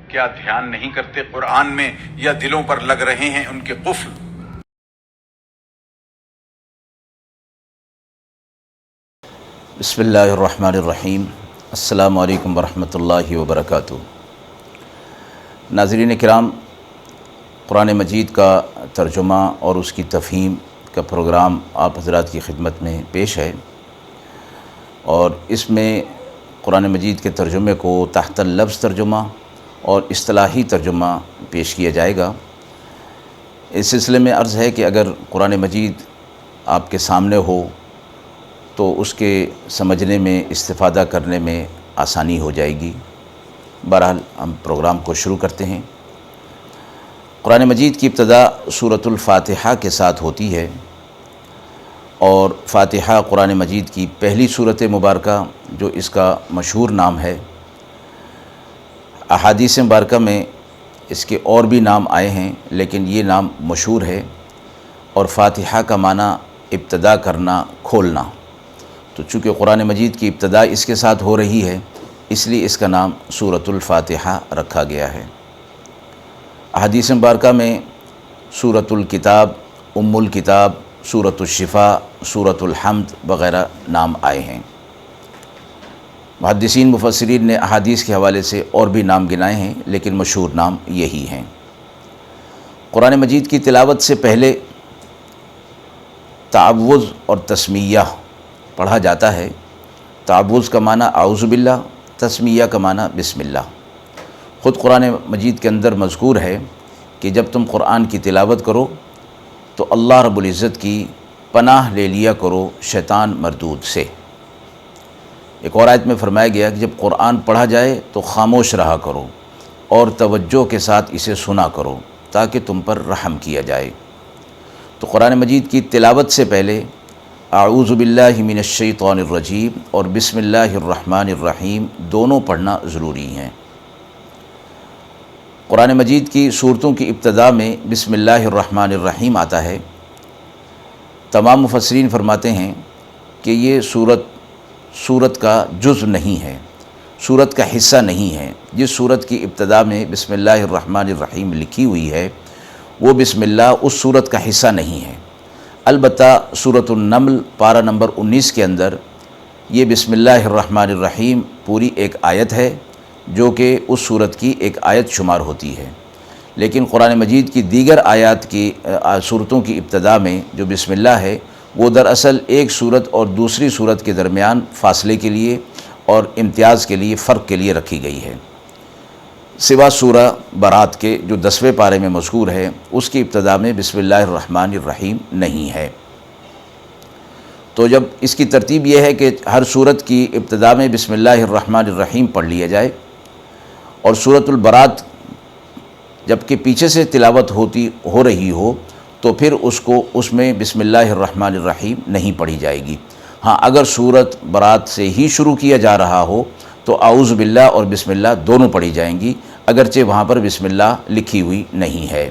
کیا دھیان نہیں کرتے قرآن میں، یا دلوں پر لگ رہے ہیں ان کے قفل؟ بسم اللہ الرحمن الرحیم۔ السلام علیکم ورحمۃ اللہ وبرکاتہ۔ ناظرین کرام، قرآن مجید کا ترجمہ اور اس کی تفہیم کا پروگرام آپ حضرات کی خدمت میں پیش ہے، اور اس میں قرآن مجید کے ترجمے کو تحت اللفظ ترجمہ اور اصطلاحی ترجمہ پیش کیا جائے گا۔ اس سلسلے میں عرض ہے کہ اگر قرآن مجید آپ کے سامنے ہو تو اس کے سمجھنے میں، استفادہ کرنے میں آسانی ہو جائے گی۔ بہرحال ہم پروگرام کو شروع کرتے ہیں۔ قرآن مجید کی ابتدا سورۃ الفاتحہ کے ساتھ ہوتی ہے، اور فاتحہ قرآن مجید کی پہلی سورت مبارکہ جو اس کا مشہور نام ہے۔ احادیث مبارکہ میں اس کے اور بھی نام آئے ہیں، لیکن یہ نام مشہور ہے، اور فاتحہ کا معنی ابتدا کرنا، کھولنا۔ تو چونکہ قرآن مجید کی ابتدا اس کے ساتھ ہو رہی ہے، اس لیے اس کا نام سورۃ الفاتحہ رکھا گیا ہے۔ احادیث مبارکہ میں سورۃ الکتاب، ام الکتاب، سورۃ الشفاء، سورۃ الحمد وغیرہ نام آئے ہیں۔ محدثین مفسرین نے احادیث کے حوالے سے اور بھی نام گنائے ہیں، لیکن مشہور نام یہی ہیں۔ قرآن مجید کی تلاوت سے پہلے تعوذ اور تسمیہ پڑھا جاتا ہے۔ تعوذ کا معنی اعوذ باللہ، تسمیہ کا معنی بسم اللہ۔ خود قرآن مجید کے اندر مذکور ہے کہ جب تم قرآن کی تلاوت کرو تو اللہ رب العزت کی پناہ لے لیا کرو شیطان مردود سے۔ ایک اور آیت میں فرمایا گیا کہ جب قرآن پڑھا جائے تو خاموش رہا کرو اور توجہ کے ساتھ اسے سنا کرو تاکہ تم پر رحم کیا جائے۔ تو قرآن مجید کی تلاوت سے پہلے اعوذ باللہ من الشیطان الرجیم اور بسم اللہ الرحمن الرحیم دونوں پڑھنا ضروری ہیں۔ قرآن مجید کی صورتوں کی ابتدا میں بسم اللہ الرحمن الرحیم آتا ہے۔ تمام مفسرین فرماتے ہیں کہ یہ سورت کا جز نہیں ہے، سورت کا حصہ نہیں ہے۔ جس سورت کی ابتدا میں بسم اللہ الرحمن الرحیم لکھی ہوئی ہے، وہ بسم اللہ اس سورت کا حصہ نہیں ہے۔ البتہ سورۃ النمل پارہ نمبر 19 کے اندر یہ بسم اللہ الرحمن الرحیم پوری ایک آیت ہے، جو کہ اس سورت کی ایک آیت شمار ہوتی ہے۔ لیکن قرآن مجید کی دیگر آیات کی سورتوں کی ابتدا میں جو بسم اللہ ہے، وہ دراصل ایک سورت اور دوسری سورت کے درمیان فاصلے کے لیے اور امتیاز کے لیے، فرق کے لیے رکھی گئی ہے۔ سوا سورہ برات کے جو 10ویں پارے میں مذکور ہے، اس کی ابتدا میں بسم اللہ الرحمن الرحیم نہیں ہے۔ تو جب اس کی ترتیب یہ ہے کہ ہر سورت کی ابتدا میں بسم اللہ الرحمن الرحیم پڑھ لیا جائے، اور سورۃ البرات جب کہ پیچھے سے تلاوت ہو رہی ہو تو پھر اس میں بسم اللہ الرحمن الرحیم نہیں پڑھی جائے گی۔ ہاں، اگر سورت برات سے ہی شروع کیا جا رہا ہو تو اعوذ باللہ اور بسم اللہ دونوں پڑھی جائیں گی، اگرچہ وہاں پر بسم اللہ لکھی ہوئی نہیں ہے۔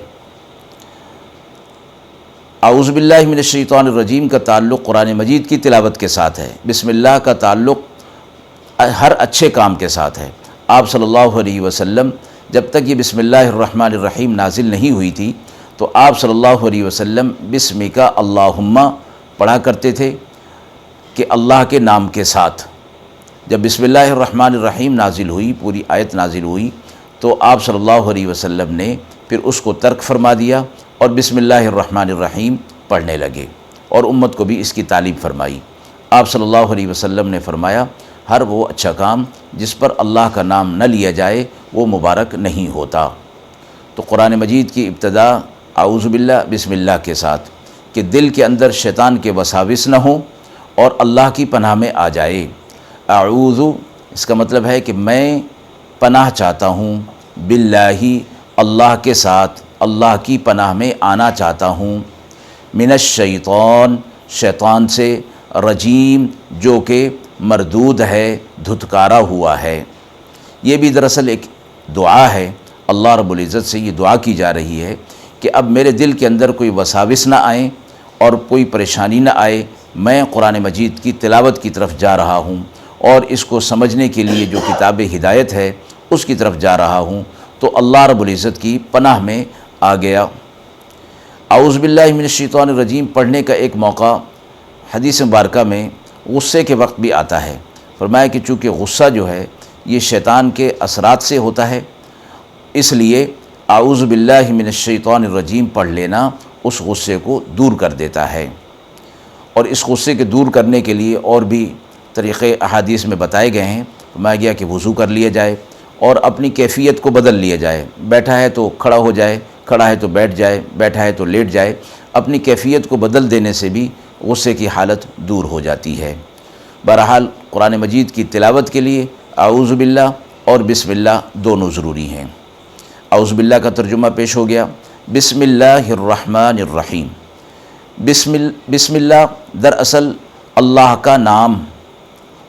اعوذ باللہ من الشیطان الرجیم کا تعلق قرآن مجید کی تلاوت کے ساتھ ہے۔ بسم اللہ کا تعلق ہر اچھے کام کے ساتھ ہے۔ آپ صلی اللہ علیہ وسلم جب تک یہ بسم اللہ الرحمن الرحیم نازل نہیں ہوئی تھی تو آپ صلی اللہ علیہ وسلم بسمک اللہم پڑھا کرتے تھے، کہ اللہ کے نام کے ساتھ۔ جب بسم اللہ الرحمن الرحیم نازل ہوئی، پوری آیت نازل ہوئی، تو آپ صلی اللہ علیہ وسلم نے پھر اس کو ترک فرما دیا اور بسم اللہ الرحمن الرحیم پڑھنے لگے، اور امت کو بھی اس کی تعلیم فرمائی۔ آپ صلی اللہ علیہ وسلم نے فرمایا، ہر وہ اچھا کام جس پر اللہ کا نام نہ لیا جائے وہ مبارک نہیں ہوتا۔ تو قرآن مجید کی ابتدا اعوذ باللہ بسم اللہ کے ساتھ، کہ دل کے اندر شیطان کے وساوس نہ ہوں اور اللہ کی پناہ میں آ جائے۔ اعوذ اس کا مطلب ہے کہ میں پناہ چاہتا ہوں، باللہ اللہ کے ساتھ، اللہ کی پناہ میں آنا چاہتا ہوں، من الشیطان شیطان سے، رجیم جو کہ مردود ہے، دھتکارا ہوا ہے۔ یہ بھی دراصل ایک دعا ہے، اللہ رب العزت سے یہ دعا کی جا رہی ہے کہ اب میرے دل کے اندر کوئی وساوس نہ آئیں اور کوئی پریشانی نہ آئے۔ میں قرآن مجید کی تلاوت کی طرف جا رہا ہوں، اور اس کو سمجھنے کے لیے جو کتاب ہدایت ہے اس کی طرف جا رہا ہوں، تو اللہ رب العزت کی پناہ میں آ گیا۔ اعوذ باللہ من الشیطان الرجیم پڑھنے کا ایک موقع حدیث مبارکہ میں غصے کے وقت بھی آتا ہے۔ فرمایا کہ چونکہ غصہ جو ہے یہ شیطان کے اثرات سے ہوتا ہے، اس لیے اعوذ باللہ من الشیطان الرجیم پڑھ لینا اس غصے کو دور کر دیتا ہے۔ اور اس غصے کے دور کرنے کے لیے اور بھی طریقے احادیث میں بتائے گئے ہیں۔ فرمایا گیا کہ وضو کر لیا جائے اور اپنی کیفیت کو بدل لیا جائے، بیٹھا ہے تو کھڑا ہو جائے، کھڑا ہے تو بیٹھ جائے، بیٹھا ہے تو لیٹ جائے، اپنی کیفیت کو بدل دینے سے بھی غصے کی حالت دور ہو جاتی ہے۔ بہرحال قرآن مجید کی تلاوت کے لیے اعوذ باللہ اور بسم اللہ دونوں ضروری ہیں۔ اعوذ باللہ کا ترجمہ پیش ہو گیا۔ بسم اللہ الرحمن الرحیم۔ بسم اللہ دراصل اللہ کا نام،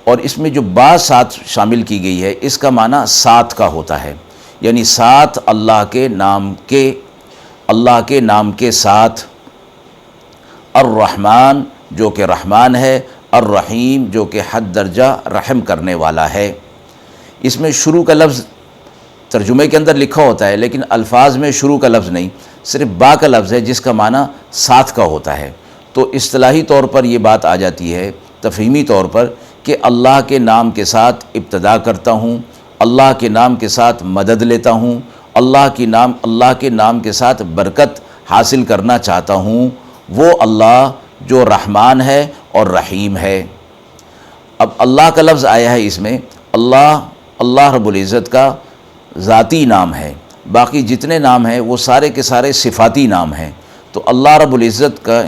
اور اس میں جو با ساتھ شامل کی گئی ہے اس کا معنی ساتھ کا ہوتا ہے، یعنی ساتھ اللہ کے نام کے ساتھ، الرحمن جو کہ رحمان ہے، الرحیم جو کہ حد درجہ رحم کرنے والا ہے۔ اس میں شروع کا لفظ ترجمے کے اندر لکھا ہوتا ہے لیکن الفاظ میں شروع کا لفظ نہیں، صرف با کا لفظ ہے جس کا معنی ساتھ کا ہوتا ہے۔ تو اصطلاحی طور پر یہ بات آ جاتی ہے تفہیمی طور پر کہ اللہ کے نام کے ساتھ ابتدا کرتا ہوں، اللہ کے نام کے ساتھ مدد لیتا ہوں، اللہ کے نام کے ساتھ برکت حاصل کرنا چاہتا ہوں، وہ اللہ جو رحمان ہے اور رحیم ہے۔ اب اللہ کا لفظ آیا ہے اس میں، اللہ رب العزت کا ذاتی نام ہے، باقی جتنے نام ہیں وہ سارے کے سارے صفاتی نام ہیں۔ تو اللہ رب العزت کا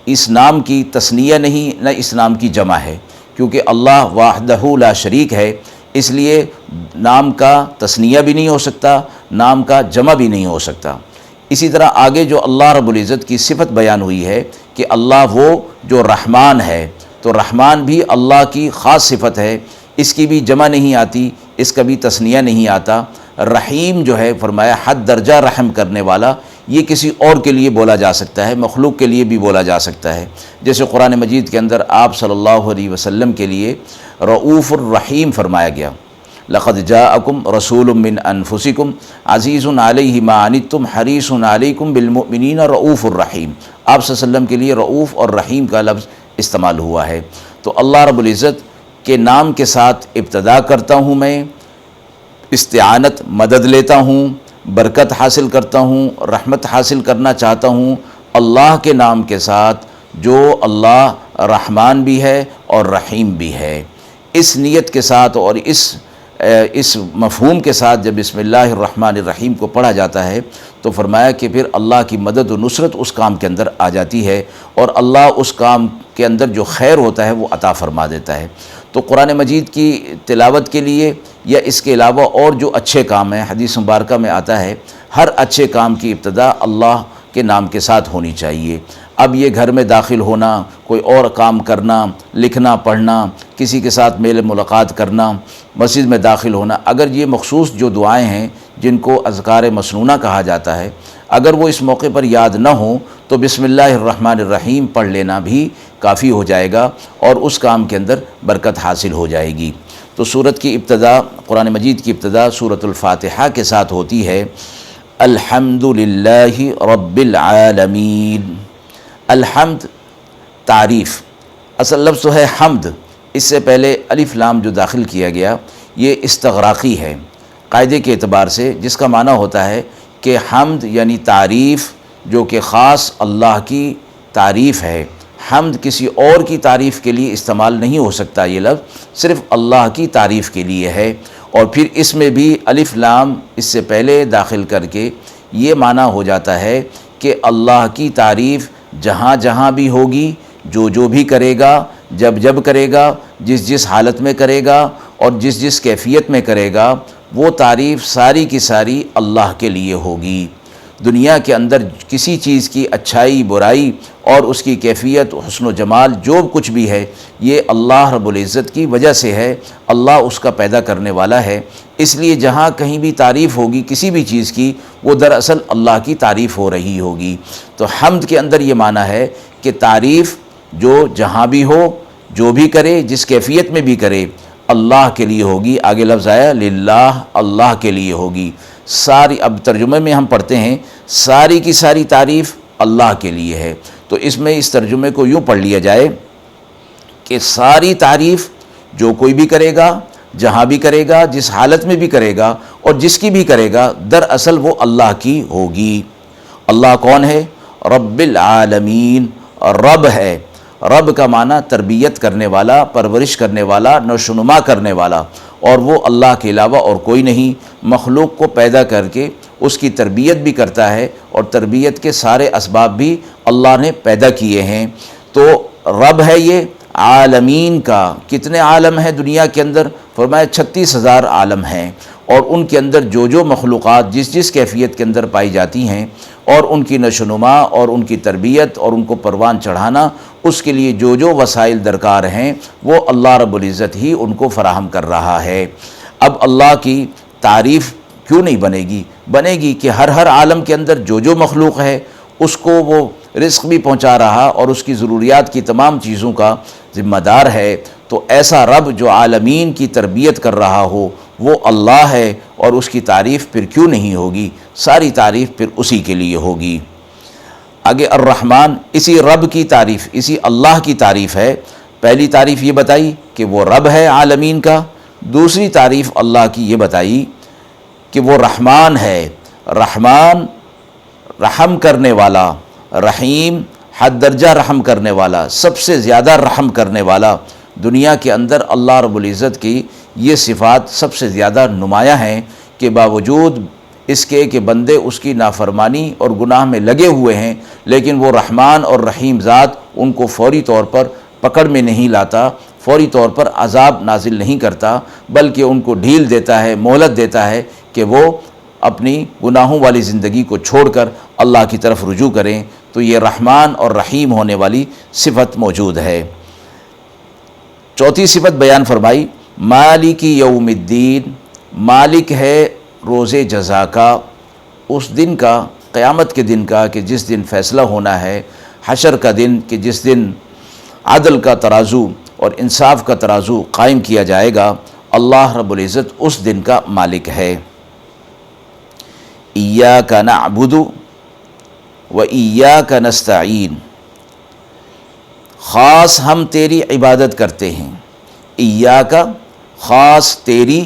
اس نام کی تثنیہ نہیں، نہ اس نام کی جمع ہے، کیونکہ اللہ وحدہ لا شریک ہے، اس لیے نام کا تثنیہ بھی نہیں ہو سکتا، نام کا جمع بھی نہیں ہو سکتا۔ اسی طرح آگے جو اللہ رب العزت کی صفت بیان ہوئی ہے کہ اللہ وہ جو رحمان ہے، تو رحمان بھی اللہ کی خاص صفت ہے، اس کی بھی جمع نہیں آتی، اس کا بھی تثنیہ نہیں آتا۔ رحیم جو ہے فرمایا حد درجہ رحم کرنے والا، یہ کسی اور کے لیے بولا جا سکتا ہے، مخلوق کے لیے بھی بولا جا سکتا ہے، جیسے قرآن مجید کے اندر آپ صلی اللہ علیہ وسلم کے لیے رؤوف الرحیم فرمایا گیا۔ لقد جاءکم رسول من انفسکم عزیز علیہ ما عنتم حریص علیکم بالمؤمنین رؤوف الرحیم۔ آپ صلی اللہ علیہ وسلم کے لیے رؤوف اور رحیم کا لفظ استعمال ہوا ہے۔ تو اللہ رب العزت کے نام کے ساتھ ابتدا کرتا ہوں، میں استعانت مدد لیتا ہوں، برکت حاصل کرتا ہوں، رحمت حاصل کرنا چاہتا ہوں اللہ کے نام کے ساتھ جو اللہ رحمان بھی ہے اور رحیم بھی ہے۔ اس نیت کے ساتھ اور اس مفہوم کے ساتھ جب بسم اللہ الرحمن الرحیم کو پڑھا جاتا ہے تو فرمایا کہ پھر اللہ کی مدد و نصرت اس کام کے اندر آ جاتی ہے، اور اللہ اس کام کے اندر جو خیر ہوتا ہے وہ عطا فرما دیتا ہے۔ تو قرآن مجید کی تلاوت کے لیے یا اس کے علاوہ اور جو اچھے کام ہیں، حدیث مبارکہ میں آتا ہے ہر اچھے کام کی ابتدا اللہ کے نام کے ساتھ ہونی چاہیے۔ اب یہ گھر میں داخل ہونا، کوئی اور کام کرنا، لکھنا پڑھنا، کسی کے ساتھ میل ملاقات کرنا، مسجد میں داخل ہونا، اگر یہ مخصوص جو دعائیں ہیں جن کو اذکار مسنونہ کہا جاتا ہے، اگر وہ اس موقع پر یاد نہ ہوں تو بسم اللہ الرحمن الرحیم پڑھ لینا بھی کافی ہو جائے گا اور اس کام کے اندر برکت حاصل ہو جائے گی۔ تو سورت کی ابتدا، قرآن مجید کی ابتدا سورۃ الفاتحہ کے ساتھ ہوتی ہے الحمد للہ رب العالمین۔ الحمد تعریف، اصل لفظ تو ہے حمد، اس سے پہلے الف لام جو داخل کیا گیا یہ استغراقی ہے قاعدے کے اعتبار سے، جس کا معنی ہوتا ہے کہ حمد یعنی تعریف جو کہ خاص اللہ کی تعریف ہے۔ حمد کسی اور کی تعریف کے لیے استعمال نہیں ہو سکتا، یہ لفظ صرف اللہ کی تعریف کے لیے ہے۔ اور پھر اس میں بھی الف لام اس سے پہلے داخل کر کے یہ معنی ہو جاتا ہے کہ اللہ کی تعریف جہاں جہاں بھی ہوگی، جو بھی کرے گا، جب کرے گا، جس حالت میں کرے گا اور جس کیفیت میں کرے گا، وہ تعریف ساری کی ساری اللہ کے لیے ہوگی۔ دنیا کے اندر کسی چیز کی اچھائی برائی اور اس کی کیفیت حسن و جمال جو کچھ بھی ہے یہ اللہ رب العزت کی وجہ سے ہے، اللہ اس کا پیدا کرنے والا ہے۔ اس لیے جہاں کہیں بھی تعریف ہوگی کسی بھی چیز کی، وہ دراصل اللہ کی تعریف ہو رہی ہوگی۔ تو حمد کے اندر یہ معنی ہے کہ تعریف جو جہاں بھی ہو، جو بھی کرے، جس کیفیت میں بھی کرے، اللہ کے لیے ہوگی۔ آگے لفظ آیا للہ، اللہ کے لیے ہوگی۔ ساری، اب ترجمے میں ہم پڑھتے ہیں ساری کی ساری تعریف اللہ کے لیے ہے، تو اس میں اس ترجمے کو یوں پڑھ لیا جائے کہ ساری تعریف جو کوئی بھی کرے گا، جہاں بھی کرے گا، جس حالت میں بھی کرے گا اور جس کی بھی کرے گا، دراصل وہ اللہ کی ہوگی۔ اللہ کون ہے؟ رب العالمین، رب ہے۔ رب کا معنی تربیت کرنے والا، پرورش کرنے والا، نشوونما کرنے والا، اور وہ اللہ کے علاوہ اور کوئی نہیں۔ مخلوق کو پیدا کر کے اس کی تربیت بھی کرتا ہے، اور تربیت کے سارے اسباب بھی اللہ نے پیدا کیے ہیں۔ تو رب ہے یہ عالمین کا۔ کتنے عالم ہیں دنیا کے اندر؟ فرمایا 36,000 عالم ہیں، اور ان کے اندر جو جو مخلوقات جس جس کیفیت کے اندر پائی جاتی ہیں، اور ان کی نشوونما اور ان کی تربیت اور ان کو پروان چڑھانا، اس کے لیے جو جو وسائل درکار ہیں وہ اللہ رب العزت ہی ان کو فراہم کر رہا ہے۔ اب اللہ کی تعریف کیوں نہیں بنے گی؟ بنے گی کہ ہر عالم کے اندر جو جو مخلوق ہے اس کو وہ رزق بھی پہنچا رہا اور اس کی ضروریات کی تمام چیزوں کا ذمہ دار ہے۔ تو ایسا رب جو عالمین کی تربیت کر رہا ہو وہ اللہ ہے، اور اس کی تعریف پھر کیوں نہیں ہوگی؟ ساری تعریف پھر اسی کے لیے ہوگی۔ آگے الرحمن، اسی رب کی تعریف، اسی اللہ کی تعریف ہے۔ پہلی تعریف یہ بتائی کہ وہ رب ہے عالمین کا، دوسری تعریف اللہ کی یہ بتائی کہ وہ رحمان ہے۔ رحمان رحم کرنے والا، رحیم حد درجہ رحم کرنے والا، سب سے زیادہ رحم کرنے والا۔ دنیا کے اندر اللہ رب العزت کی یہ صفات سب سے زیادہ نمایاں ہیں کہ باوجود اس کے کہ بندے اس کی نافرمانی اور گناہ میں لگے ہوئے ہیں، لیکن وہ رحمان اور رحیم ذات ان کو فوری طور پر پکڑ میں نہیں لاتا، فوری طور پر عذاب نازل نہیں کرتا، بلکہ ان کو ڈھیل دیتا ہے، مہلت دیتا ہے کہ وہ اپنی گناہوں والی زندگی کو چھوڑ کر اللہ کی طرف رجوع کریں۔ تو یہ رحمان اور رحیم ہونے والی صفت موجود ہے۔ چوتھی صفت بیان فرمائی مالک یوم الدین، مالک ہے روز جزا کا، اس دن کا، قیامت کے دن کا کہ جس دن فیصلہ ہونا ہے، حشر کا دن کہ جس دن عدل کا ترازو اور انصاف کا ترازو قائم کیا جائے گا۔ اللہ رب العزت اس دن کا مالک ہے۔ ایاک نعبد و ایاک نستعین، خاص ہم تیری عبادت کرتے ہیں، ایاک خاص تیری،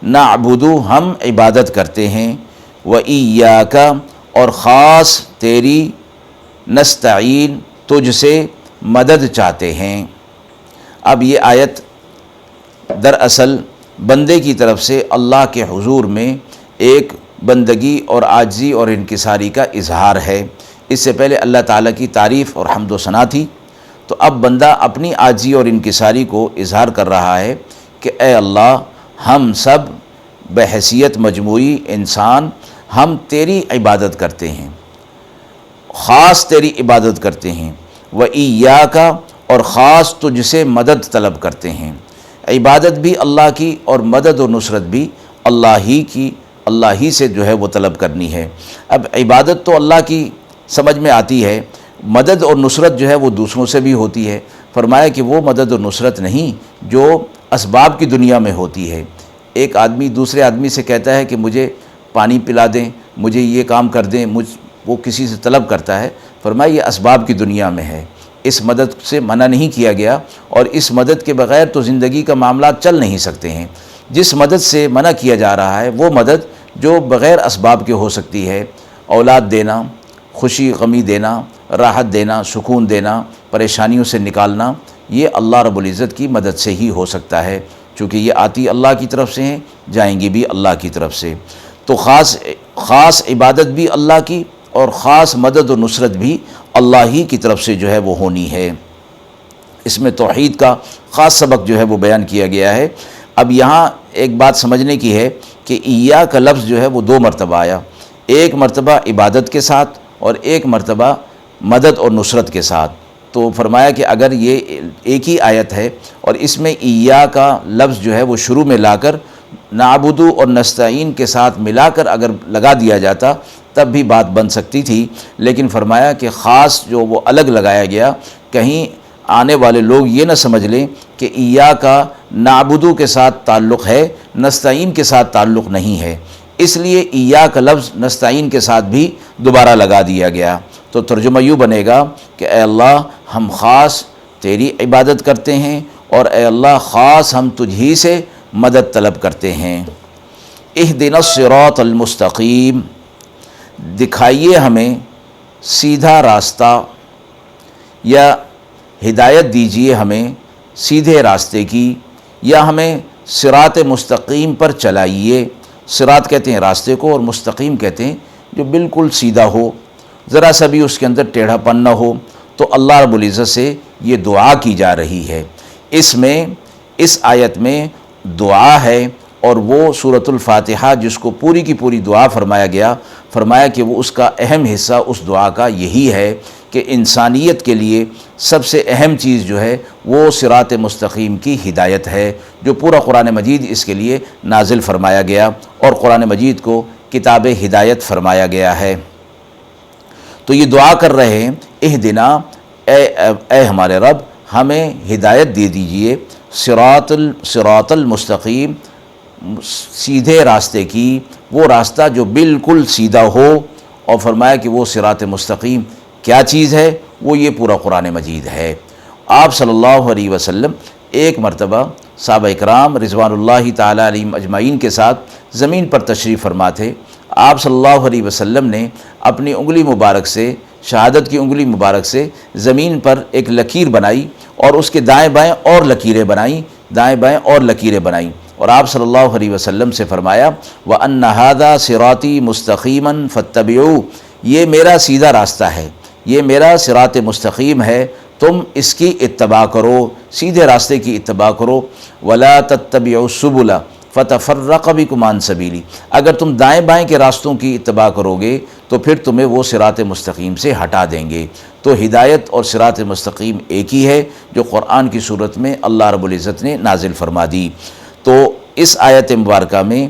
نعبد ہم عبادت کرتے ہیں، و ایاک اور خاص تیری، نستعین تجھ سے مدد چاہتے ہیں۔ اب یہ آیت دراصل بندے کی طرف سے اللہ کے حضور میں ایک بندگی اور عاجزی اور انکساری کا اظہار ہے۔ اس سے پہلے اللہ تعالیٰ کی تعریف اور حمد و ثنا تھی، تو اب بندہ اپنی عاجزی اور انکساری کو اظہار کر رہا ہے کہ اے اللہ، ہم سب بحیثیت مجموعی انسان ہم تیری عبادت کرتے ہیں، خاص تیری عبادت کرتے ہیں، و ایاک اور خاص تجھ سے مدد طلب کرتے ہیں۔ عبادت بھی اللہ کی اور مدد و نصرت بھی اللہ ہی کی، اللہ ہی سے جو ہے وہ طلب کرنی ہے۔ اب عبادت تو اللہ کی سمجھ میں آتی ہے، مدد اور نصرت جو ہے وہ دوسروں سے بھی ہوتی ہے۔ فرمایا کہ وہ مدد و نصرت نہیں جو اسباب کی دنیا میں ہوتی ہے۔ ایک آدمی دوسرے آدمی سے کہتا ہے کہ مجھے پانی پلا دیں، مجھے یہ کام کر دیں، وہ کسی سے طلب کرتا ہے۔ فرمایا یہ اسباب کی دنیا میں ہے، اس مدد سے منع نہیں کیا گیا، اور اس مدد کے بغیر تو زندگی کا معاملات چل نہیں سکتے ہیں۔ جس مدد سے منع کیا جا رہا ہے وہ مدد جو بغیر اسباب کے ہو سکتی ہے، اولاد دینا، خوشی غمی دینا، راحت دینا، سکون دینا، پریشانیوں سے نکالنا، یہ اللہ رب العزت کی مدد سے ہی ہو سکتا ہے، چونکہ یہ آتی اللہ کی طرف سے ہیں، جائیں گی بھی اللہ کی طرف سے۔ تو خاص عبادت بھی اللہ کی اور خاص مدد و نصرت بھی اللہ ہی کی طرف سے جو ہے وہ ہونی ہے۔ اس میں توحید کا خاص سبق جو ہے وہ بیان کیا گیا ہے۔ اب یہاں ایک بات سمجھنے کی ہے کہ ایاک کا لفظ جو ہے وہ 2 مرتبہ آیا، ایک مرتبہ عبادت کے ساتھ اور ایک مرتبہ مدد اور نصرت کے ساتھ۔ تو فرمایا کہ اگر یہ ایک ہی آیت ہے اور اس میں ایاک کا لفظ جو ہے وہ شروع میں لا کر نعبدو اور نستعین کے ساتھ ملا کر اگر لگا دیا جاتا تب بھی بات بن سکتی تھی، لیکن فرمایا کہ خاص جو وہ الگ لگایا گیا، کہیں آنے والے لوگ یہ نہ سمجھ لیں کہ ایاک کا نعبدو کے ساتھ تعلق ہے، نستعین کے ساتھ تعلق نہیں ہے۔ اس لیے ایاک لفظ نستعین کے ساتھ بھی دوبارہ لگا دیا گیا۔ تو ترجمہ یوں بنے گا کہ اے اللہ ہم خاص تیری عبادت کرتے ہیں، اور اے اللہ خاص ہم تجھی سے مدد طلب کرتے ہیں۔ اہدنا الصراط المستقیم، دکھائیے ہمیں سیدھا راستہ، یا ہدایت دیجیے ہمیں سیدھے راستے کی، یا ہمیں صراط مستقیم پر چلائیے۔ صراط کہتے ہیں راستے کو، اور مستقیم کہتے ہیں جو بالکل سیدھا ہو، ذرا سا بھی اس کے اندر ٹیڑھا پن نہ ہو۔ تو اللہ رب العزت سے یہ دعا کی جا رہی ہے۔ اس آیت میں دعا ہے، اور وہ سورۃ الفاتحہ جس کو پوری کی پوری دعا فرمایا گیا، فرمایا کہ وہ اس کا اہم حصہ اس دعا کا یہی ہے کہ انسانیت کے لیے سب سے اہم چیز جو ہے وہ صراط مستقیم کی ہدایت ہے، جو پورا قرآن مجید اس کے لیے نازل فرمایا گیا، اور قرآن مجید کو کتاب ہدایت فرمایا گیا ہے۔ تو یہ دعا کر رہے ہیں، اہدنا، اے ہمارے رب ہمیں ہدایت دے دیجئے، صراط المستقیم، سیدھے راستے کی، وہ راستہ جو بالکل سیدھا ہو۔ اور فرمایا کہ وہ صراط مستقیم کیا چیز ہے؟ وہ یہ پورا قرآن مجید ہے۔ آپ صلی اللہ علیہ وسلم ایک مرتبہ صحابہ اکرام رضوان اللہ تعالیٰ علیہم اجمعین کے ساتھ زمین پر تشریف فرما تھے۔ آپ صلی اللہ علیہ وسلم نے اپنی انگلی مبارک سے، شہادت کی انگلی مبارک سے زمین پر ایک لکیر بنائی، اور اس کے دائیں بائیں اور لکیریں بنائیں، دائیں بائیں اور لکیریں بنائیں، اور آپ صلی اللہ علیہ وسلم سے فرمایا وَأَنَّ هَذَا صِرَاطِي مُسْتَقِيمًا فَاتَّبِعُوهُ، یہ میرا سیدھا راستہ ہے، یہ میرا صراط مستقیم ہے، تم اس کی اتباع کرو، سیدھے راستے کی اتباع کرو۔ وَلَا تَتَّبِعُوا السُّبُلَ فَتَفَرَّقَ بِكُمْ عَنْ سَبِيلِهِ، اگر تم دائیں بائیں کے راستوں کی اتباع کرو گے تو پھر تمہیں وہ صراط مستقیم سے ہٹا دیں گے۔ تو ہدایت اور صراط مستقیم ایک ہی ہے، جو قرآن کی صورت میں اللہ رب العزت نے نازل فرما دی۔ تو اس آیت مبارکہ میں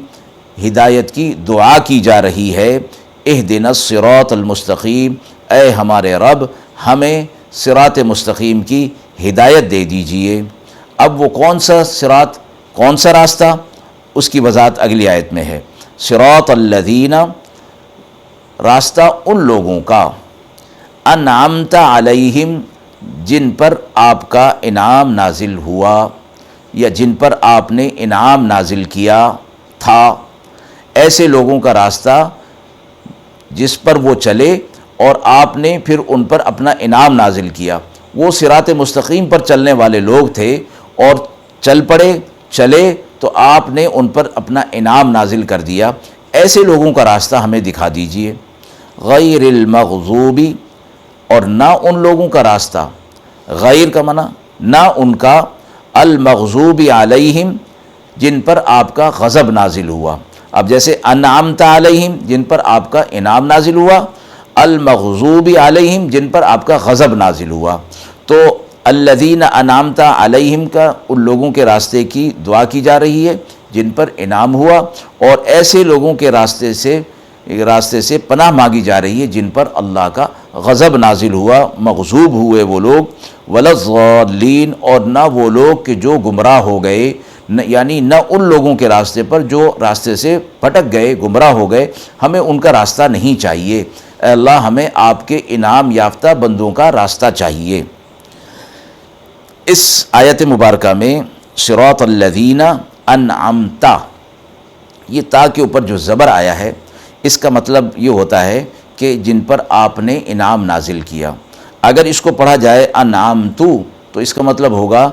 ہدایت کی دعا کی جا رہی ہے، اہدنا الصراط المستقیم، اے ہمارے رب ہمیں صراط مستقیم کی ہدایت دے دیجئے۔ اب وہ کون سا صراط، کون سا راستہ، اس کی وضاحت اگلی آیت میں ہے۔ صراط الذین، راستہ ان لوگوں کا، انعمت علیہم، جن پر آپ کا انعام نازل ہوا، یا جن پر آپ نے انعام نازل کیا تھا، ایسے لوگوں کا راستہ جس پر وہ چلے اور آپ نے پھر ان پر اپنا انعام نازل کیا۔ وہ صراط مستقیم پر چلنے والے لوگ تھے، اور چل پڑے، چلے تو آپ نے ان پر اپنا انعام نازل کر دیا۔ ایسے لوگوں کا راستہ ہمیں دکھا دیجئے۔ غیر المغضوبی، اور نہ ان لوگوں کا راستہ، غیر کا معنی نہ ان کا، المغضوب علیہم، جن پر آپ کا غضب نازل ہوا۔ اب جیسے انعمت علیہم، جن پر آپ کا انعام نازل ہوا، المغضوب علیہم، جن پر آپ کا غضب نازل ہوا۔ تو الذین انعمت علیہم کا ان لوگوں کے راستے کی دعا کی جا رہی ہے جن پر انعام ہوا، اور ایسے لوگوں کے راستے سے پناہ مانگی جا رہی ہے جن پر اللہ کا غضب نازل ہوا، مغضوب ہوئے وہ لوگ۔ ولا الضالین، اور نہ وہ لوگ کہ جو گمراہ ہو گئے، یعنی نہ ان لوگوں کے راستے پر جو راستے سے پھٹک گئے، گمراہ ہو گئے، ہمیں ان کا راستہ نہیں چاہیے۔ اے اللہ ہمیں آپ کے انعام یافتہ بندوں کا راستہ چاہیے۔ اس آیت مبارکہ میں صراط الذین انعمت، یہ تا کے اوپر جو زبر آیا ہے، اس کا مطلب یہ ہوتا ہے کہ جن پر آپ نے انعام نازل کیا۔ اگر اس کو پڑھا جائے انعمتو، تو اس کا مطلب ہوگا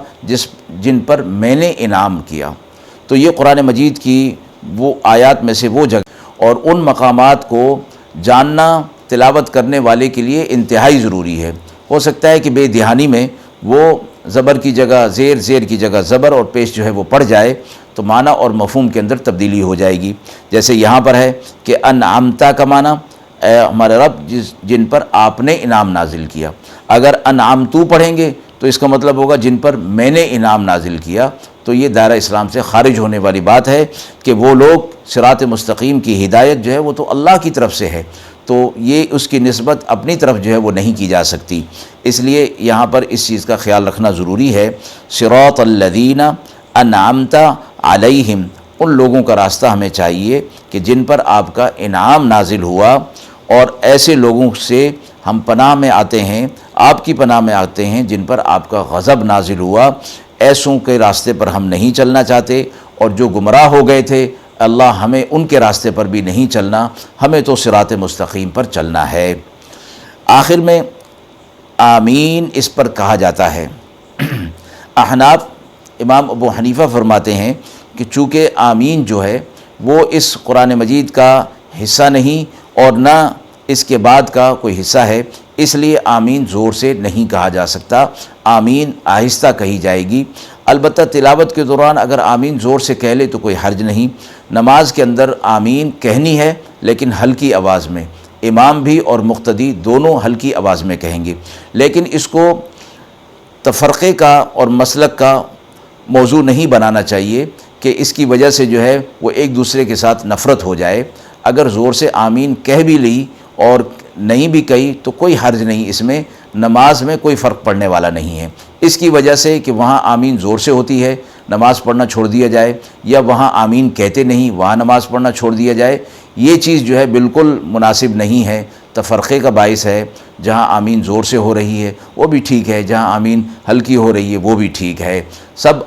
جن پر میں نے انعام کیا۔ تو یہ قرآن مجید کی وہ آیات میں سے وہ جگہ، اور ان مقامات کو جاننا تلاوت کرنے والے کے لیے انتہائی ضروری ہے۔ ہو سکتا ہے کہ بے دہانی میں وہ زبر کی جگہ زیر، زیر کی جگہ زبر اور پیش جو ہے وہ پڑ جائے، تو معنی اور مفہوم کے اندر تبدیلی ہو جائے گی۔ جیسے یہاں پر ہے کہ انعمتا کا معنی اے ہمارے رب جن پر آپ نے انعام نازل کیا۔ اگر انعمتو پڑھیں گے تو اس کا مطلب ہوگا جن پر میں نے انعام نازل کیا، تو یہ دائرہ اسلام سے خارج ہونے والی بات ہے کہ وہ لوگ صراط مستقیم کی ہدایت جو ہے وہ تو اللہ کی طرف سے ہے، تو یہ اس کی نسبت اپنی طرف جو ہے وہ نہیں کی جا سکتی۔ اس لیے یہاں پر اس چیز کا خیال رکھنا ضروری ہے۔ صراط الذین انعمت علیہم، ان لوگوں کا راستہ ہمیں چاہیے کہ جن پر آپ کا انعام نازل ہوا، اور ایسے لوگوں سے ہم پناہ میں آتے ہیں، آپ کی پناہ میں آتے ہیں جن پر آپ کا غضب نازل ہوا۔ ایسوں کے راستے پر ہم نہیں چلنا چاہتے، اور جو گمراہ ہو گئے تھے اللہ ہمیں ان کے راستے پر بھی نہیں چلنا، ہمیں تو صراط مستقیم پر چلنا ہے۔ آخر میں آمین اس پر کہا جاتا ہے۔ احناف امام ابو حنیفہ فرماتے ہیں کہ چونکہ آمین جو ہے وہ اس قرآن مجید کا حصہ نہیں اور نہ اس کے بعد کا کوئی حصہ ہے، اس لیے آمین زور سے نہیں کہا جا سکتا، آمین آہستہ کہی جائے گی۔ البتہ تلاوت کے دوران اگر آمین زور سے کہہ لے تو کوئی حرج نہیں۔ نماز کے اندر آمین کہنی ہے لیکن ہلکی آواز میں، امام بھی اور مقتدی دونوں ہلکی آواز میں کہیں گے، لیکن اس کو تفرقے کا اور مسلک کا موضوع نہیں بنانا چاہیے کہ اس کی وجہ سے جو ہے وہ ایک دوسرے کے ساتھ نفرت ہو جائے۔ اگر زور سے آمین کہہ بھی لی اور نہیں بھی کہی تو کوئی حرج نہیں، اس میں نماز میں کوئی فرق پڑنے والا نہیں ہے۔ اس کی وجہ سے کہ وہاں آمین زور سے ہوتی ہے نماز پڑھنا چھوڑ دیا جائے، یا وہاں آمین کہتے نہیں وہاں نماز پڑھنا چھوڑ دیا جائے، یہ چیز جو ہے بالکل مناسب نہیں ہے، تفرقے کا باعث ہے۔ جہاں آمین زور سے ہو رہی ہے وہ بھی ٹھیک ہے، جہاں آمین ہلکی ہو رہی ہے وہ بھی ٹھیک ہے، سب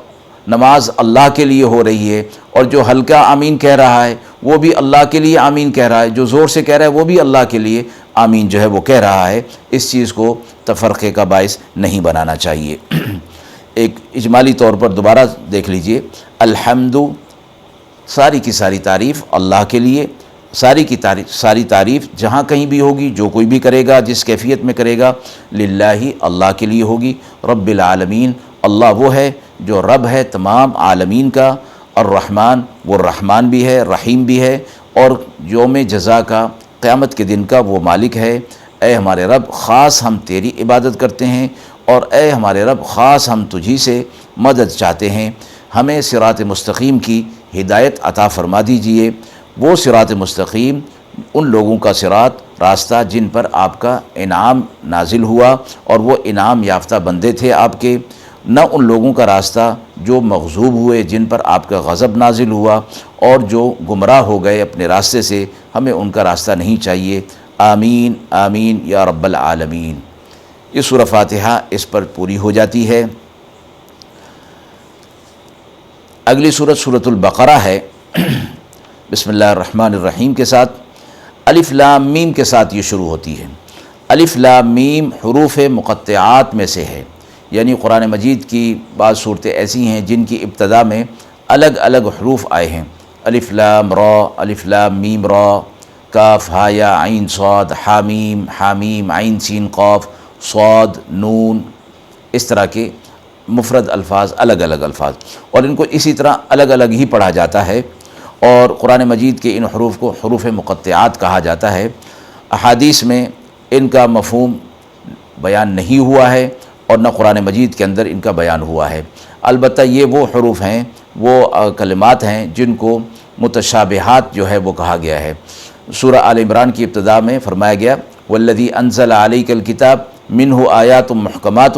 نماز اللہ کے لیے ہو رہی ہے، اور جو ہلکا آمین کہہ رہا ہے وہ بھی اللہ کے لیے آمین کہہ رہا ہے، جو زور سے کہہ رہا ہے وہ بھی اللہ کے لیے آمین جو ہے وہ کہہ رہا ہے۔ اس چیز کو تفرقے کا باعث نہیں بنانا چاہیے۔ ایک اجمالی طور پر دوبارہ دیکھ لیجئے، الحمد ساری کی ساری تعریف اللہ کے لیے، ساری تعریف جہاں کہیں بھی ہوگی، جو کوئی بھی کرے گا جس کیفیت میں کرے گا، للہ اللہ کے لیے ہوگی۔ رب العالمین اللہ وہ ہے جو رب ہے تمام عالمین کا، الرحمن وہ رحمان بھی ہے رحیم بھی ہے، اور یوم جزا کا قیامت کے دن کا وہ مالک ہے۔ اے ہمارے رب خاص ہم تیری عبادت کرتے ہیں، اور اے ہمارے رب خاص ہم تجھی سے مدد چاہتے ہیں، ہمیں صراط مستقیم کی ہدایت عطا فرما دیجئے۔ وہ صراط مستقیم ان لوگوں کا صراط راستہ جن پر آپ کا انعام نازل ہوا، اور وہ انعام یافتہ بندے تھے آپ کے، نہ ان لوگوں کا راستہ جو مغضوب ہوئے جن پر آپ کا غضب نازل ہوا اور جو گمراہ ہو گئے اپنے راستے سے، ہمیں ان کا راستہ نہیں چاہیے۔ آمین آمین یا رب العالمین۔ یہ سورہ فاتحہ اس پر پوری ہو جاتی ہے۔ اگلی سورت سورۃ البقرہ ہے۔ بسم اللہ الرحمن الرحیم کے ساتھ الف لام میم کے ساتھ یہ شروع ہوتی ہے۔ الف لام میم حروف مقطعات میں سے ہے، یعنی قرآن مجید کی بعض صورتیں ایسی ہیں جن کی ابتدا میں الگ الگ حروف آئے ہیں، الف لام را، الف لام میم را، کاف ہا یا عین صاد، حامیم حامیم عین سین قاف، صاد نون، اس طرح کے مفرد الفاظ، الگ الگ الفاظ، اور ان کو اسی طرح الگ الگ ہی پڑھا جاتا ہے، اور قرآن مجید کے ان حروف کو حروف مقطعات کہا جاتا ہے۔ احادیث میں ان کا مفہوم بیان نہیں ہوا ہے، اور نہ قرآن مجید کے اندر ان کا بیان ہوا ہے۔ البتہ یہ وہ حروف ہیں، وہ کلمات ہیں جن کو متشابہات جو ہے وہ کہا گیا ہے۔ سورہ آل عمران کی ابتدا میں فرمایا گیا والذی انزل علیک الکتاب منہ آیات محکمات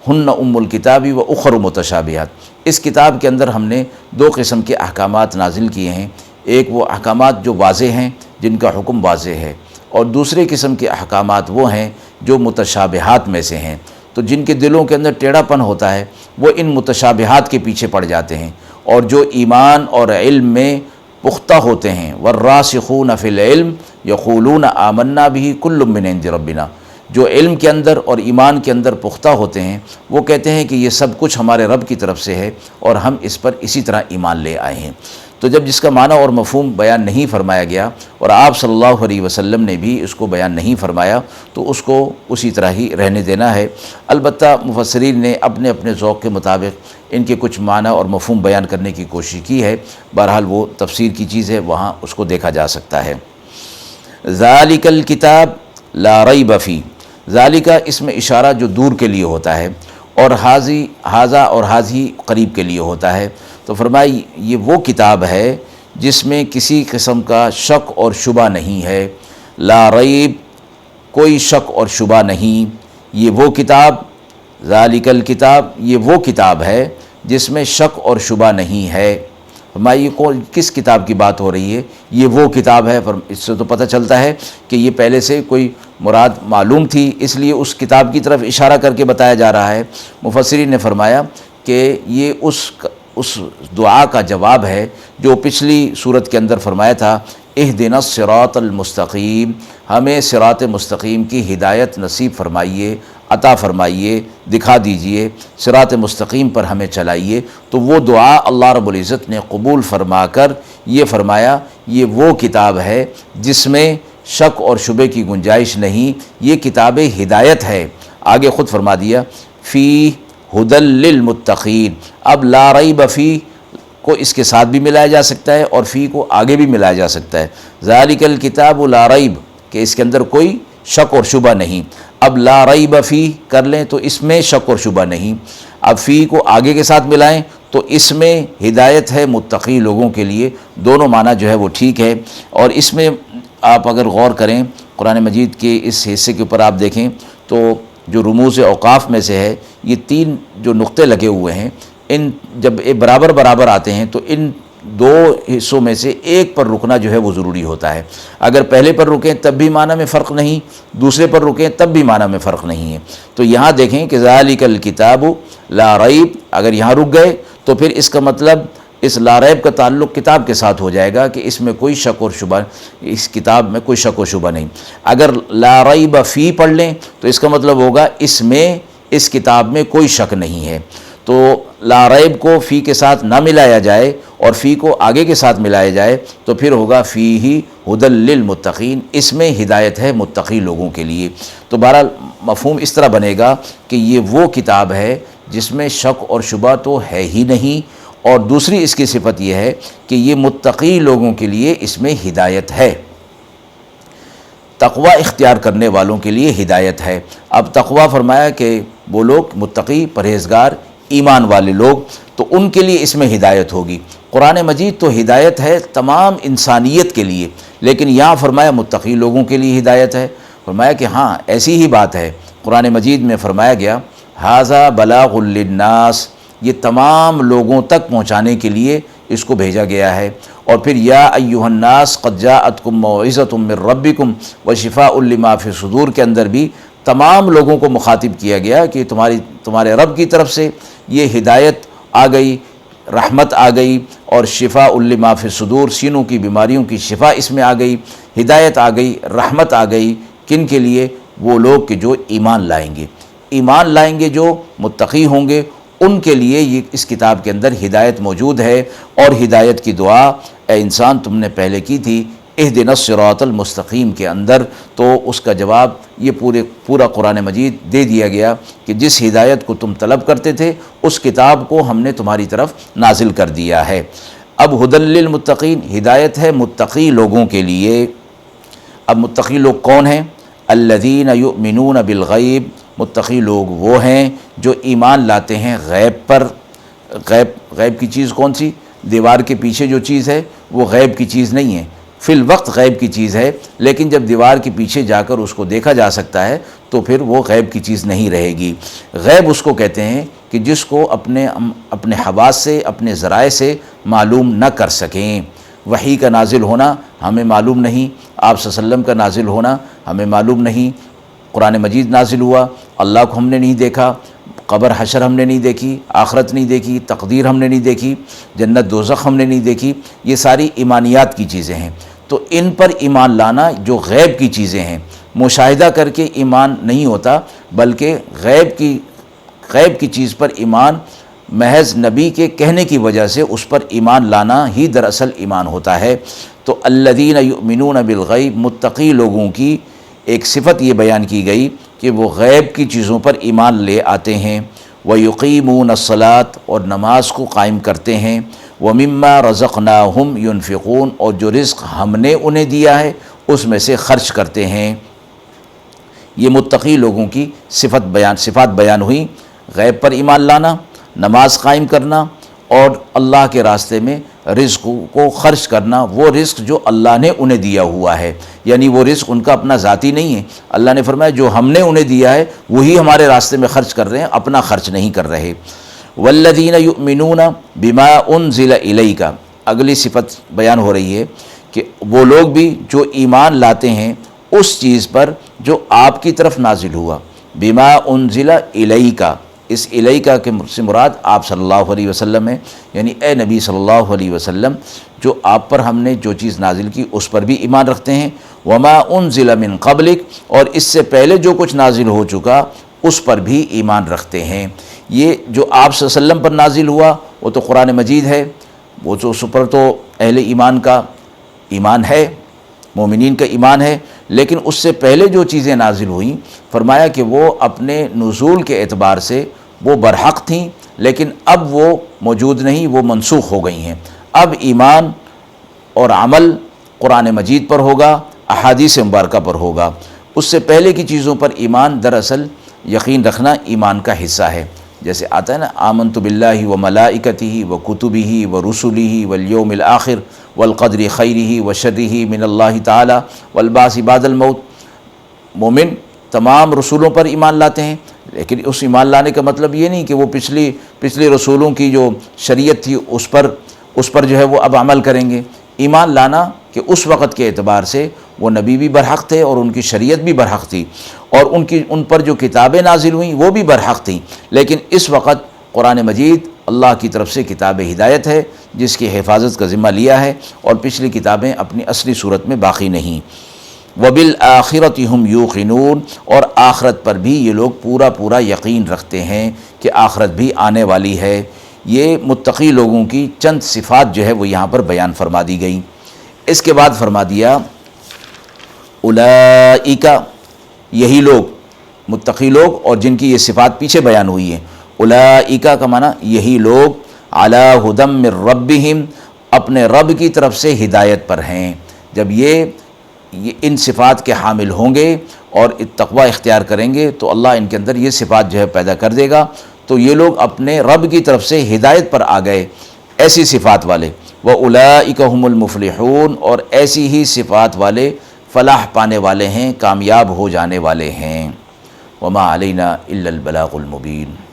ہن ام الکتاب و اخر متشابہات۔ اس کتاب کے اندر ہم نے دو قسم کے احکامات نازل کیے ہیں، ایک وہ احکامات جو واضح ہیں جن کا حکم واضح ہے، اور دوسرے قسم کے احکامات وہ ہیں جو متشابہات میں سے ہیں، تو جن کے دلوں کے اندر ٹیڑھا پن ہوتا ہے وہ ان متشابہات کے پیچھے پڑ جاتے ہیں، اور جو ایمان اور علم میں پختہ ہوتے ہیں والراسخون فی العلم یقولون آمنا بہ کل من عند ربنا، جو علم کے اندر اور ایمان کے اندر پختہ ہوتے ہیں وہ کہتے ہیں کہ یہ سب کچھ ہمارے رب کی طرف سے ہے اور ہم اس پر اسی طرح ایمان لے آئے ہیں۔ تو جب جس کا معنی اور مفہوم بیان نہیں فرمایا گیا اور آپ صلی اللہ علیہ وسلم نے بھی اس کو بیان نہیں فرمایا تو اس کو اسی طرح ہی رہنے دینا ہے۔ البتہ مفسرین نے اپنے اپنے ذوق کے مطابق ان کے کچھ معنی اور مفہوم بیان کرنے کی کوشش کی ہے، بہرحال وہ تفسیر کی چیز ہے، وہاں اس کو دیکھا جا سکتا ہے۔ ذالک الکتاب لا ریب فیہ، ذالک اس میں اشارہ جو دور کے لیے ہوتا ہے، اور حاذا اور حاذی قریب کے لیے ہوتا ہے، تو فرمائی یہ وہ کتاب ہے جس میں کسی قسم کا شک اور شبہ نہیں ہے، لا ریب کوئی شک اور شبہ نہیں، یہ وہ کتاب، ذالک الکتاب یہ وہ کتاب ہے جس میں شک اور شبہ نہیں ہے، فرمایا یہ کس کتاب کی بات ہو رہی ہے؟ یہ وہ کتاب ہے۔ اس سے تو پتہ چلتا ہے کہ یہ پہلے سے کوئی مراد معلوم تھی، اس لیے اس کتاب کی طرف اشارہ کر کے بتایا جا رہا ہے۔ مفسرین نے فرمایا کہ یہ اس دعا کا جواب ہے جو پچھلی صورت کے اندر فرمایا تھا، اہدنا الصراط المستقیم، ہمیں صراط مستقیم کی ہدایت نصیب فرمائیے، عطا فرمائیے، دکھا دیجئے، صراط مستقیم پر ہمیں چلائیے۔ تو وہ دعا اللہ رب العزت نے قبول فرما کر یہ فرمایا یہ وہ کتاب ہے جس میں شک اور شبے کی گنجائش نہیں، یہ کتاب ہدایت ہے۔ آگے خود فرما دیا فی ھدی للمتقین۔ اب لا ریب فی کو اس کے ساتھ بھی ملایا جا سکتا ہے اور فی کو آگے بھی ملایا جا سکتا ہے۔ ذالک الکتاب لا ریب کہ اس کے اندر کوئی شک اور شبہ نہیں۔ اب لا ریب فی کر لیں تو اس میں شک اور شبہ نہیں، اب فی کو آگے کے ساتھ ملائیں تو اس میں ہدایت ہے متقی لوگوں کے لیے۔ دونوں معنی جو ہے وہ ٹھیک ہے۔ اور اس میں آپ اگر غور کریں قرآن مجید کے اس حصے کے اوپر آپ دیکھیں تو جو رموز اوقاف میں سے ہے یہ 3 جو نقطے لگے ہوئے ہیں، ان جب برابر برابر آتے ہیں تو ان 2 حصوں میں سے ایک پر رکنا جو ہے وہ ضروری ہوتا ہے۔ اگر پہلے پر رکیں تب بھی معنی میں فرق نہیں، دوسرے پر رکیں تب بھی معنی میں فرق نہیں ہے۔ تو یہاں دیکھیں کہ ذالک الکتاب لا ریب، اگر یہاں رک گئے تو پھر اس کا مطلب اس لا ریب کا تعلق کتاب کے ساتھ ہو جائے گا کہ اس میں کوئی شک اور شبہ، اس کتاب میں کوئی شک و شبہ نہیں۔ اگر لا ریب فی پڑھ لیں تو اس کا مطلب ہوگا اس کتاب میں کوئی شک نہیں ہے۔ تو لا ریب کو فی کے ساتھ نہ ملایا جائے اور فی کو آگے کے ساتھ ملایا جائے تو پھر ہوگا فیہ ھدی للمتقین، اس میں ہدایت ہے متقی لوگوں کے لیے۔ تو بہرحال مفہوم اس طرح بنے گا کہ یہ وہ کتاب ہے جس میں شک اور شبہ تو ہے ہی نہیں، اور دوسری اس کی صفت یہ ہے کہ یہ متقی لوگوں کے لیے اس میں ہدایت ہے، تقوی اختیار کرنے والوں کے لیے ہدایت ہے۔ اب تقوی فرمایا کہ وہ لوگ متقی، پرہیزگار، ایمان والے لوگ، تو ان کے لیے اس میں ہدایت ہوگی۔ قرآن مجید تو ہدایت ہے تمام انسانیت کے لیے، لیکن یہاں فرمایا متقی لوگوں کے لیے ہدایت ہے۔ فرمایا کہ ہاں ایسی ہی بات ہے، قرآن مجید میں فرمایا گیا ھذا بلاغ للناس، یہ تمام لوگوں تک پہنچانے کے لیے اس کو بھیجا گیا ہے۔ اور پھر یا ایھا الناس قد جاءتکم موعظۃ من ربکم وشفاء لما فی الصدور کے اندر بھی تمام لوگوں کو مخاطب کیا گیا کہ تمہارے رب کی طرف سے یہ ہدایت آ گئی، رحمت آ گئی، اور شفاء لما فی الصدور، سینوں کی بیماریوں کی شفا اس میں آ گئی، ہدایت آ گئی، رحمت آ گئی۔ کن کے لیے؟ وہ لوگ کہ جو ایمان لائیں گے، ایمان لائیں گے، جو متقی ہوں گے، ان کے لیے یہ اس کتاب کے اندر ہدایت موجود ہے۔ اور ہدایت کی دعا اے انسان تم نے پہلے کی تھی اہدنا الصراط المستقیم کے اندر، تو اس کا جواب یہ پورا قرآن مجید دے دیا گیا کہ جس ہدایت کو تم طلب کرتے تھے اس کتاب کو ہم نے تمہاری طرف نازل کر دیا ہے۔ اب ھدی للمتقین، ہدایت ہے متقی لوگوں کے لیے۔ اب متقی لوگ کون ہیں؟ الذین یؤمنون بالغیب، متقی لوگ وہ ہیں جو ایمان لاتے ہیں غیب پر۔ غیب کی چیز کون سی؟ دیوار کے پیچھے جو چیز ہے وہ غیب کی چیز نہیں ہے، فی الوقت غیب کی چیز ہے، لیکن جب دیوار کے پیچھے جا کر اس کو دیکھا جا سکتا ہے تو پھر وہ غیب کی چیز نہیں رہے گی۔ غیب اس کو کہتے ہیں کہ جس کو اپنے حواس سے، اپنے ذرائع سے معلوم نہ کر سکیں۔ وحی کا نازل ہونا ہمیں معلوم نہیں، آپ صلی اللہ علیہ وسلم کا نازل ہونا ہمیں معلوم نہیں، قرآن مجید نازل ہوا، اللہ کو ہم نے نہیں دیکھا، قبر حشر ہم نے نہیں دیکھی، آخرت نہیں دیکھی، تقدیر ہم نے نہیں دیکھی، جنت دوزخ ہم نے نہیں دیکھی، یہ ساری ایمانیات کی چیزیں ہیں۔ تو ان پر ایمان لانا جو غیب کی چیزیں ہیں، مشاہدہ کر کے ایمان نہیں ہوتا، بلکہ غیب کی چیز پر ایمان محض نبی کے کہنے کی وجہ سے اس پر ایمان لانا ہی دراصل ایمان ہوتا ہے۔ تو الذین یؤمنون بالغیب، متقی لوگوں کی ایک صفت یہ بیان کی گئی کہ وہ غیب کی چیزوں پر ایمان لے آتے ہیں۔ وَيُقِيمُونَ الصَّلَاةَ، اور نماز کو قائم کرتے ہیں۔ وَمِمَّا رَزَقْنَاهُمْ يُنْفِقُونَ، اور جو رزق ہم نے انہیں دیا ہے اس میں سے خرچ کرتے ہیں۔ یہ متقی لوگوں کی صفات بیان ہوئی، غیب پر ایمان لانا، نماز قائم کرنا، اور اللہ کے راستے میں رزق کو خرچ کرنا، وہ رزق جو اللہ نے انہیں دیا ہوا ہے، یعنی وہ رزق ان کا اپنا ذاتی نہیں ہے۔ اللہ نے فرمایا جو ہم نے انہیں دیا ہے وہی ہمارے راستے میں خرچ کر رہے ہیں، اپنا خرچ نہیں کر رہے۔ والذین یؤمنون بما انزل الیک، اگلی صفت بیان ہو رہی ہے کہ وہ لوگ بھی جو ایمان لاتے ہیں اس چیز پر جو آپ کی طرف نازل ہوا، بما انزل الیک، اس الیک کے سے مراد آپ صلی اللہ علیہ وسلم ہے، یعنی اے نبی صلی اللہ علیہ وسلم جو آپ پر ہم نے جو چیز نازل کی اس پر بھی ایمان رکھتے ہیں، وما انزل من قبلک، اور اس سے پہلے جو کچھ نازل ہو چکا اس پر بھی ایمان رکھتے ہیں۔ یہ جو آپ صلی اللہ علیہ وسلم پر نازل ہوا وہ تو قرآن مجید ہے، وہ تو اس پر تو اہل ایمان کا ایمان ہے، مومنین کا ایمان ہے، لیکن اس سے پہلے جو چیزیں نازل ہوئیں فرمایا کہ وہ اپنے نزول کے اعتبار سے وہ برحق تھیں، لیکن اب وہ موجود نہیں، وہ منسوخ ہو گئی ہیں۔ اب ایمان اور عمل قرآن مجید پر ہوگا، احادیث مبارکہ پر ہوگا۔ اس سے پہلے کی چیزوں پر ایمان دراصل یقین رکھنا ایمان کا حصہ ہے، جیسے آتا ہے نا آمنت باللہ و ملائکتہ و کتبہ و رسلہ والیوم الآخر والقدر خیرہ و شرہ من اللہ تعالی والبعث بعد الموت۔ مومن تمام رسولوں پر ایمان لاتے ہیں، لیکن اس ایمان لانے کا مطلب یہ نہیں کہ وہ پچھلی رسولوں کی جو شریعت تھی اس پر جو ہے وہ اب عمل کریں گے۔ ایمان لانا کہ اس وقت کے اعتبار سے وہ نبی بھی برحق تھے اور ان کی شریعت بھی برحق تھی، اور ان پر جو کتابیں نازل ہوئیں وہ بھی برحق تھیں، لیکن اس وقت قرآن مجید اللہ کی طرف سے کتاب ہدایت ہے جس کی حفاظت کا ذمہ لیا ہے، اور پچھلی کتابیں اپنی اصلی صورت میں باقی نہیں۔ وَبِالْآخِرَةِ هُمْ يُوقِنُونَ، اور آخرت پر بھی یہ لوگ پورا یقین رکھتے ہیں کہ آخرت بھی آنے والی ہے۔ یہ متقی لوگوں کی چند صفات جو ہے وہ یہاں پر بیان فرما دی گئی۔ اس کے بعد فرما دیا اولئک، یہی لوگ متقی لوگ اور جن کی یہ صفات پیچھے بیان ہوئی ہیں، اولئک کا معنی یہی لوگ علی ھدی من ربہم، اپنے رب کی طرف سے ہدایت پر ہیں۔ جب یہ ان صفات کے حامل ہوں گے اور تقوی اختیار کریں گے تو اللہ ان کے اندر یہ صفات جو ہے پیدا کر دے گا، تو یہ لوگ اپنے رب کی طرف سے ہدایت پر آ گئے، ایسی صفات والے۔ وَأُولَئِكَ هُمُ الْمُفْلِحُونَ، اور ایسی ہی صفات والے فلاح پانے والے ہیں، کامیاب ہو جانے والے ہیں۔ وَمَا عَلَيْنَا إِلَّا الْبَلَاغُ الْمُبِينُ۔